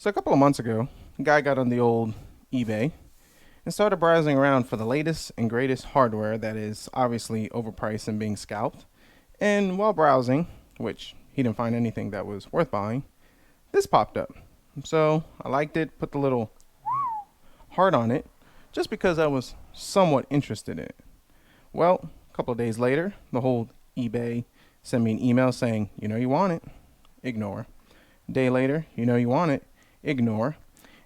So a couple of months ago, a guy got on the old eBay and started browsing around for the latest and greatest hardware that is obviously overpriced and being scalped. And while browsing, which he didn't find anything that was worth buying, this popped up. So I liked it, put the little heart on it, just because I was somewhat interested in it. Well, a couple of days later, the whole eBay sent me an email saying, you want it, ignore. A day later, you want it, ignore.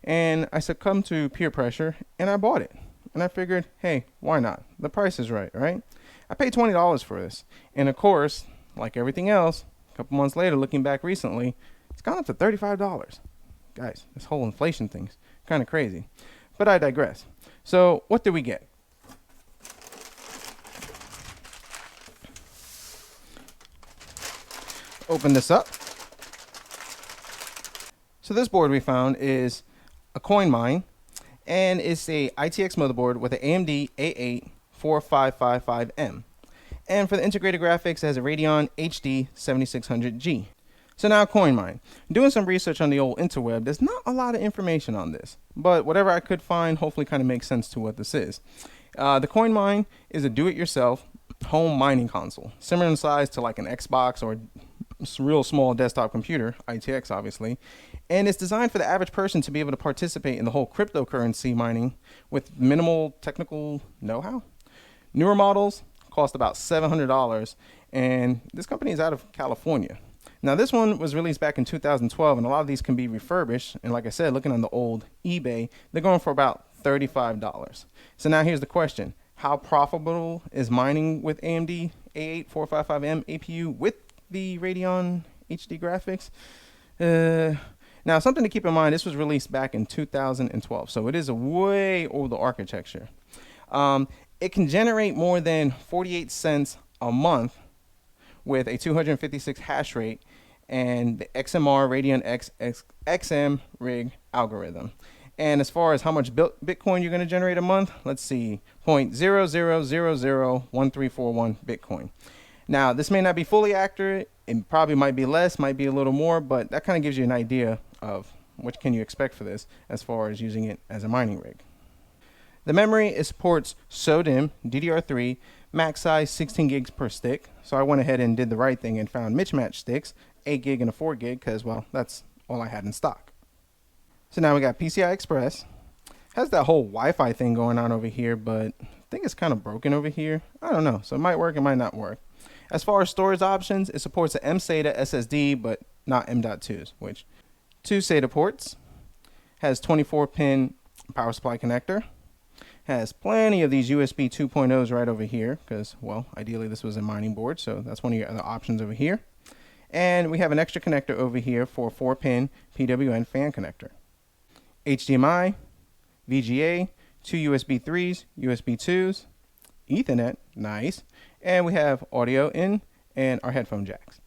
And I succumbed to peer pressure and I bought it. And I figured, hey, why not? The price is right, right? I paid $20 for this. And of course, like everything else, a couple months later, looking back recently, it's gone up to $35. Guys, this whole inflation thing's kind of crazy. But I digress. So what did we get? Open this up. So this board we found is a Coinmine, and it's a ITX motherboard with an AMD A8 4555M. And for the integrated graphics, it has a Radeon HD 7600G. So now Coinmine. Doing some research on the old interweb, there's not a lot of information on this, but whatever I could find hopefully kind of makes sense to what this is. The Coinmine is a do-it-yourself home mining console, similar in size to like an Xbox or a real small desktop computer, ITX obviously, and it's designed for the average person to be able to participate in the whole cryptocurrency mining with minimal technical know-how. Newer models cost about $700, and this company is out of California. Now this one was released back in 2012, and a lot of these can be refurbished, and like I said, looking on the old eBay, they're going for about $35. So now here's the question: how profitable is mining with AMD A8 455M APU with the Radeon HD graphics? Now something to keep in mind, this was released back in 2012, so it is a way older architecture. It can generate more than 48 cents a month with a 256 hash rate and the XMR Radeon XM rig algorithm. And as far as how much Bitcoin you're going to generate a month, let's see, 0.00001341 Bitcoin. Now, this may not be fully accurate. It probably might be less, might be a little more, but that kind of gives you an idea of what can you expect for this as far as using it as a mining rig. The memory, it supports SODIMM DDR3, max size 16 gigs per stick. So I went ahead and did the right thing and found mismatched sticks, 8 gig and a 4 gig, because, well, that's all I had in stock. So now we got PCI Express. Has that whole Wi-Fi thing going on over here, but I think it's kind of broken over here. I don't know, so it might work, it might not work. As far as storage options, it supports an mSATA SSD, but not M.2s, which 2 SATA ports, has 24-pin power supply connector, has plenty of these USB 2.0s right over here, because, well, ideally this was a mining board, so that's one of your other options over here. And we have an extra connector over here for a 4-pin PWM fan connector. HDMI, VGA, 2 USB 3s, USB 2s, Ethernet, nice, and we have audio in and our headphone jacks.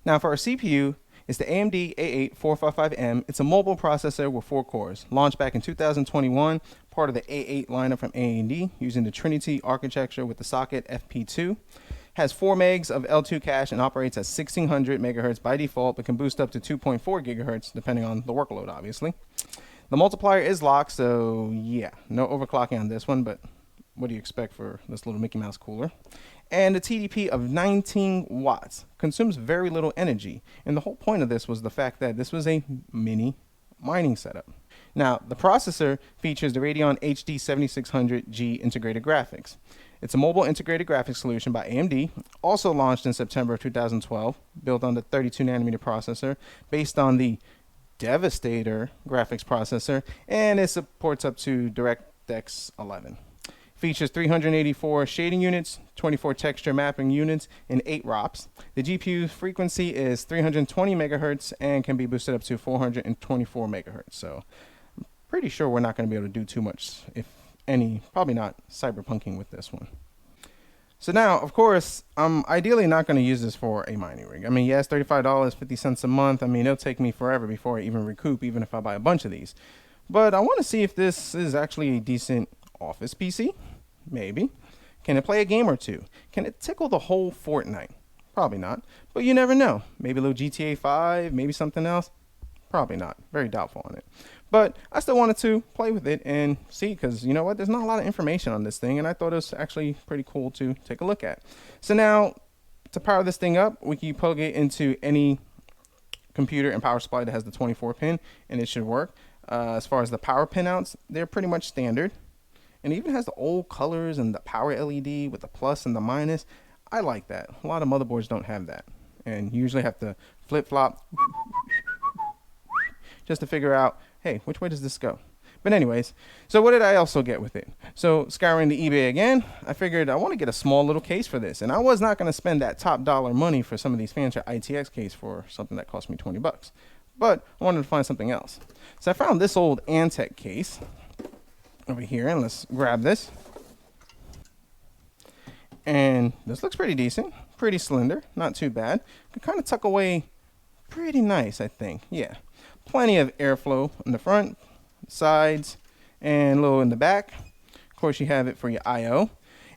Now for our CPU, it's the AMD A8 455M. It's a mobile processor with 4 cores, launched back in 2021, part of the A8 lineup from AMD, using the Trinity architecture with the socket FP2. Has 4 megs of L2 cache and operates at 1600 megahertz by default, but can boost up to 2.4 gigahertz depending on the workload, obviously. The multiplier is locked, so yeah, no overclocking on this one, but what do you expect for this little Mickey Mouse cooler? And a TDP of 19 watts, consumes very little energy. And the whole point of this was the fact that this was a mini mining setup. Now, the processor features the Radeon HD 7600G integrated graphics. It's a mobile integrated graphics solution by AMD, also launched in September of 2012, built on the 32 nanometer processor, based on the Devastator graphics processor, and it supports up to DirectX 11. Features 384 shading units, 24 texture mapping units, and 8 ROPs. The GPU frequency is 320 megahertz and can be boosted up to 424 megahertz. So I'm pretty sure we're not going to be able to do too much, if any, probably not cyberpunking with this one. So now, of course, I'm ideally not going to use this for a mining rig. I mean, yes, $35, 50 cents a month. I mean, it'll take me forever before I even recoup, even if I buy a bunch of these. But I want to see if this is actually a decent office PC. Maybe. Can it play a game or two? Can it tickle the whole Fortnite? Probably not, but you never know. Maybe a little GTA 5, maybe something else. Probably not. Very doubtful on it. But I still wanted to play with it and see, because you know what? There's not a lot of information on this thing, and I thought it was actually pretty cool to take a look at. So now, to power this thing up, we can plug it into any computer and power supply that has the 24 pin, and it should work. As far as the power pin outs, they're pretty much standard. And it even has the old colors and the power LED with the plus and the minus. I like that. A lot of motherboards don't have that. And you usually have to flip-flop just to figure out, hey, which way does this go? But anyways, so what did I also get with it? So scouring the eBay again, I figured I want to get a small little case for this. And I was not going to spend that top dollar money for some of these fancy ITX case for something that cost me 20 bucks. But I wanted to find something else. So I found this old Antec case over here, and let's grab this. And this looks pretty decent, pretty slender, not too bad. Can kind of tuck away pretty nice, I think. Yeah, plenty of airflow in the front, sides, and a little in the back. Of course, you have it for your I/O.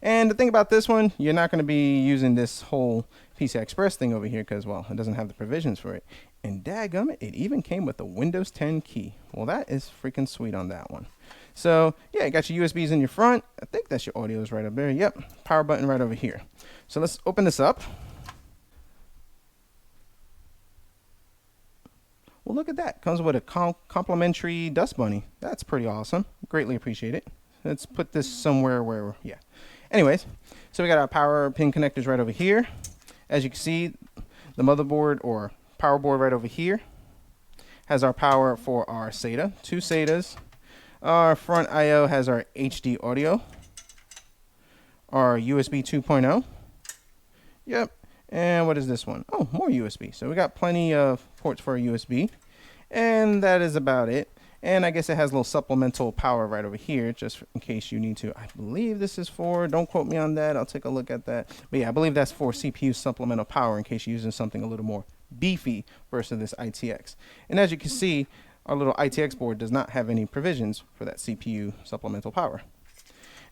And the thing about this one, you're not going to be using this whole PCI Express thing over here because, well, it doesn't have the provisions for it. And dadgummit, it even came with a Windows 10 key. Well, that is freaking sweet on that one. So, yeah, you got your USBs in your front. I think that's your audios right up there. Yep, power button right over here. So let's open this up. Well, look at that. Comes with a complimentary dust bunny. That's pretty awesome. Greatly appreciate it. Let's put this somewhere where, yeah. Anyways, so we got our power pin connectors right over here. As you can see, the motherboard or power board right over here has our power for our SATA, 2 SATAs. Our front I/O has our HD audio, our USB 2.0. Yep. And what is this one? Oh, more USB. So we got plenty of ports for a USB. And that is about it. And I guess it has a little supplemental power right over here, just in case you need to. I believe this is for, don't quote me on that, I'll take a look at that. But yeah, I believe that's for CPU supplemental power in case you're using something a little more beefy versus this ITX. And as you can see, our little ITX board does not have any provisions for that CPU supplemental power.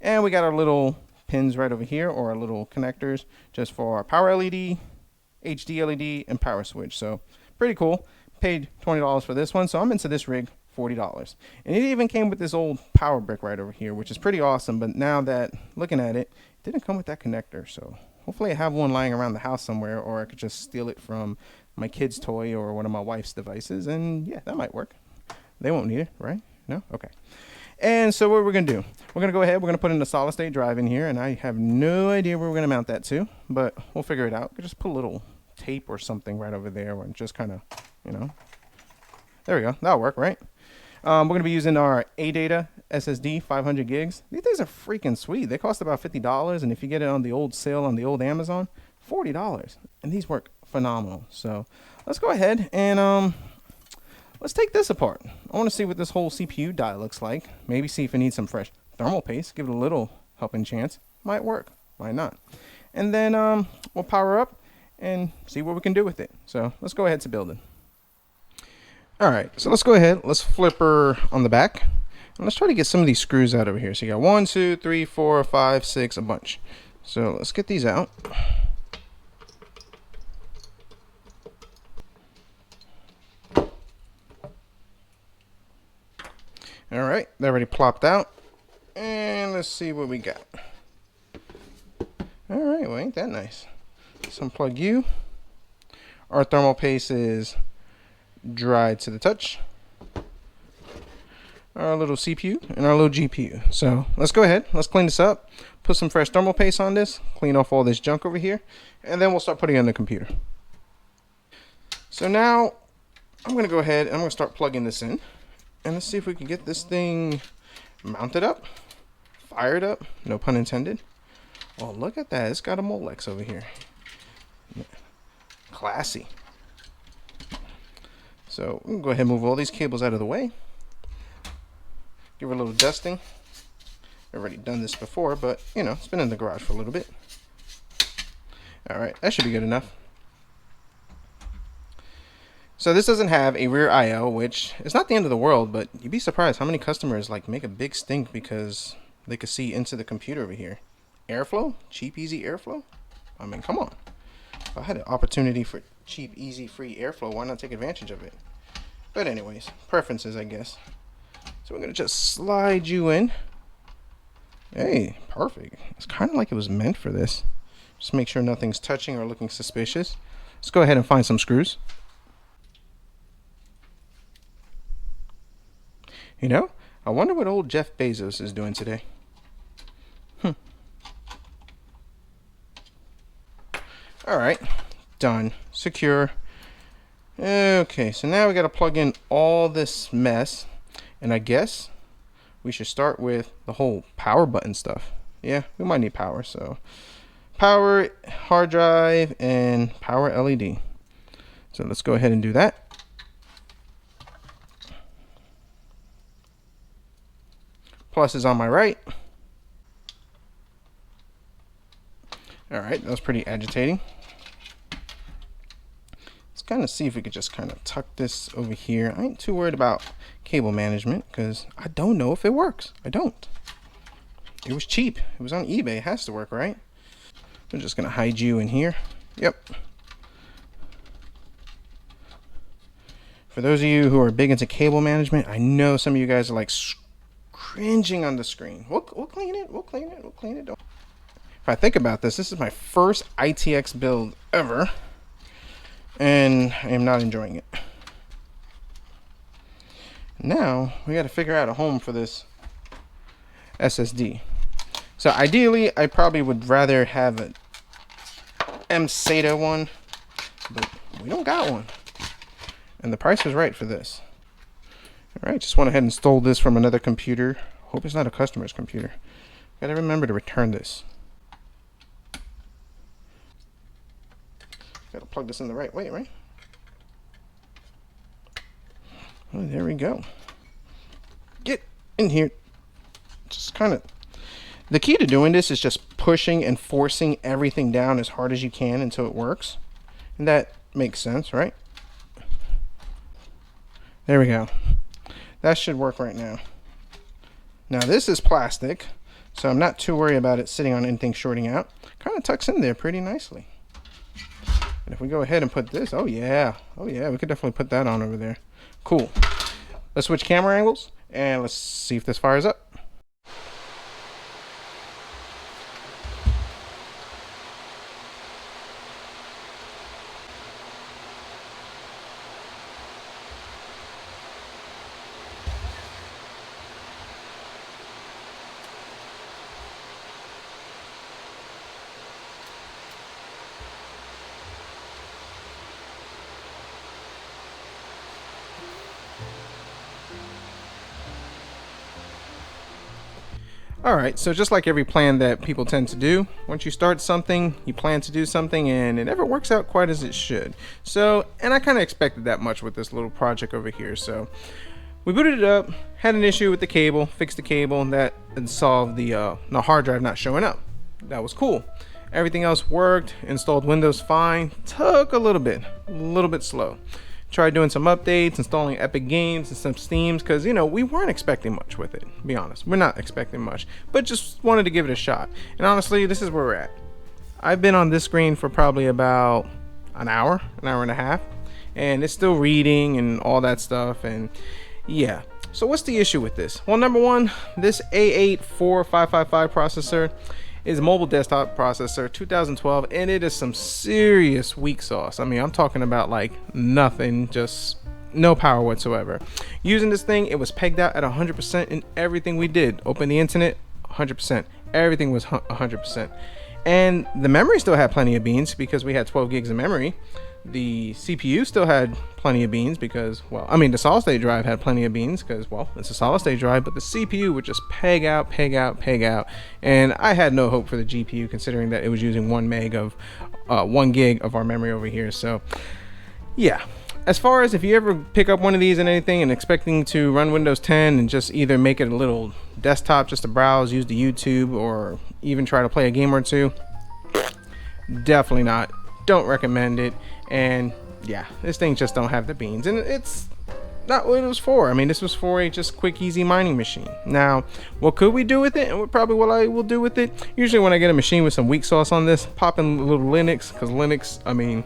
And we got our little pins right over here, or our little connectors, just for our power LED, HD LED, and power switch. So pretty cool. Paid $20 for this one, so I'm into this rig, $40. And it even came with this old power brick right over here, which is pretty awesome. But now that looking at it, it didn't come with that connector. So hopefully I have one lying around the house somewhere, or I could just steal it from my kid's toy or one of my wife's devices, and yeah, that might work. They won't need it, right? No? Okay. And so what we're going to do, we're going to go ahead, we're going to put in a solid state drive in here, and I have no idea where we're going to mount that to, but we'll figure it out. We'll just put a little tape or something right over there, and just kind of, you know, there we go. That'll work, right? We're going to be using our ADATA SSD 500 gigs. These things are freaking sweet. They cost about $50, and if you get it on the old sale on the old Amazon, $40. And these work phenomenal. So let's go ahead and let's take this apart. I want to see what this whole CPU die looks like. Maybe see if it needs some fresh thermal paste. Give it a little helping chance. Might work. Might not. And then we'll power up and see what we can do with it. So let's go ahead to building. All right, so let's go ahead. Let's flip her on the back. And let's try to get some of these screws out over here. So you got 1, 2, 3, 4, 5, 6, a bunch. So let's get these out. All right, they're already plopped out. And let's see what we got. All right, well, ain't that nice. Let's unplug you. Our thermal paste is dry to the touch. Our little CPU and our little GPU. So let's go ahead. Let's clean this up. Put some fresh thermal paste on this. Clean off all this junk over here. And then we'll start putting it on the computer. So now I'm going to go ahead and I'm going to start plugging this in. And let's see if we can get this thing mounted up. Fired up. No pun intended. Oh, look at that. It's got a Molex over here. Classy. So we can go ahead and move all these cables out of the way. Give her a little dusting. I've already done this before, but you know, it's been in the garage for a little bit. Alright, that should be good enough. So this doesn't have a rear I/O, which is not the end of the world, but you'd be surprised how many customers like make a big stink because they could see into the computer over here. Airflow? Cheap, easy airflow? I mean, come on. If I had an opportunity for cheap, easy, free airflow, why not take advantage of it? But anyways, preferences, I guess. So we're gonna just slide you in. Hey, perfect. It's kind of like it was meant for this. Just make sure nothing's touching or looking suspicious. Let's go ahead and find some screws. You know, I wonder what old Jeff Bezos is doing today. Alright, done. Secure. Okay, so now we got to plug in all this mess. And I guess we should start with the whole power button stuff. Yeah, we might need power, so power, hard drive, and power LED. So let's go ahead and do that. Plus is on my right. Alright, that was pretty agitating. Let's kind of see if we could just kind of tuck this over here. I ain't too worried about cable management because I don't know if it works. I don't. It was cheap. It was on eBay. It has to work, right? We're just going to hide you in here. Yep. For those of you who are big into cable management, I know some of you guys are like cringing on the screen. We'll clean it. We'll clean it. We'll clean it. If I think about this, this is my first ITX build ever, and I am not enjoying it. Now we got to figure out a home for this SSD. So ideally, I probably would rather have an M-SATA one, but we don't got one, and the price was right for this. All right, just went ahead and stole this from another computer. Hope it's not a customer's computer. Gotta remember to return this. Gotta plug this in the right way, right? Oh, there we go. Get in here. Just kind of. The key to doing this is just pushing and forcing everything down as hard as you can until it works. And that makes sense, right? There we go. That should work right now. Now this is plastic, so I'm not too worried about it sitting on anything shorting out. Kind of tucks in there pretty nicely. And if we go ahead and put this, oh yeah, we could definitely put that on over there. Cool. Let's switch camera angles and let's see if this fires up. Alright, so just like every plan that people tend to do, once you start something, you plan to do something, and it never works out quite as it should. So, and I kind of expected that much with this little project over here. So, we booted it up, had an issue with the cable, fixed the cable, and that solved the hard drive not showing up. That was cool. Everything else worked, installed Windows fine, took a little bit slow. Tried doing some updates, installing Epic Games and some Steams, because, you know, we weren't expecting much with it, to be honest. We're not expecting much, but just wanted to give it a shot. And honestly, this is where we're at. I've been on this screen for probably about an hour and a half, and it's still reading and all that stuff, and yeah. So what's the issue with this? Well, number one, this A84555 processor is a mobile desktop processor, 2012, and it is some serious weak sauce. I mean, I'm talking about like nothing, just no power whatsoever. Using this thing, it was pegged out at 100% in everything we did. Open the internet, 100%. Everything was 100%. And the memory still had plenty of beans because we had 12 gigs of memory. The CPU still had plenty of beans because, well, I mean, the solid state drive had plenty of beans because, well, it's a solid state drive, but the CPU would just peg out. And I had no hope for the GPU considering that it was using 1 gig of our memory over here. So yeah, as far as if you ever pick up one of these and anything and expecting to run Windows 10 and just either make it a little desktop just to browse, use the YouTube, or even try to play a game or two, definitely not. Don't recommend it. And yeah, this thing just don't have the beans, and it's not what it was for. I mean, this was for a just quick, easy mining machine. Now, what could we do with it, and probably what I will do with it, usually when I get a machine with some weak sauce on this, pop in a little Linux, because Linux, I mean,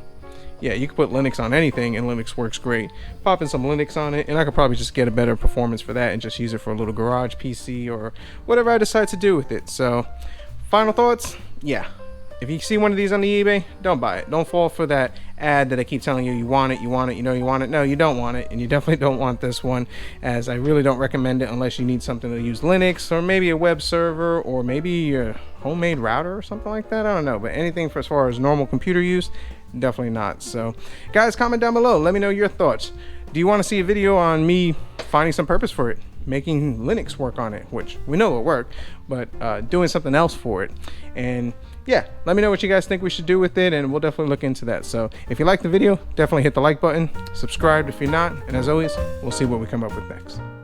yeah, you can put Linux on anything and Linux works great. Pop in some Linux on it, and I could probably just get a better performance for that and just use it for a little garage PC or whatever I decide to do with it. So final thoughts, yeah, if you see one of these on the eBay, don't buy it. Don't fall for that ad that I keep telling you, you want it, you want it, you know you want it. No, you don't want it, and you definitely don't want this one, as I really don't recommend it unless you need something to use Linux or maybe a web server or maybe a homemade router or something like that. I don't know, but anything for as far as normal computer use, definitely not. So guys, comment down below, let me know your thoughts. Do you want to see a video on me finding some purpose for it, making Linux work on it, which we know will work, but doing something else for it? And yeah, let me know what you guys think we should do with it, and we'll definitely look into that. So if you like the video, definitely hit the like button, subscribe if you're not, and as always, we'll see what we come up with next.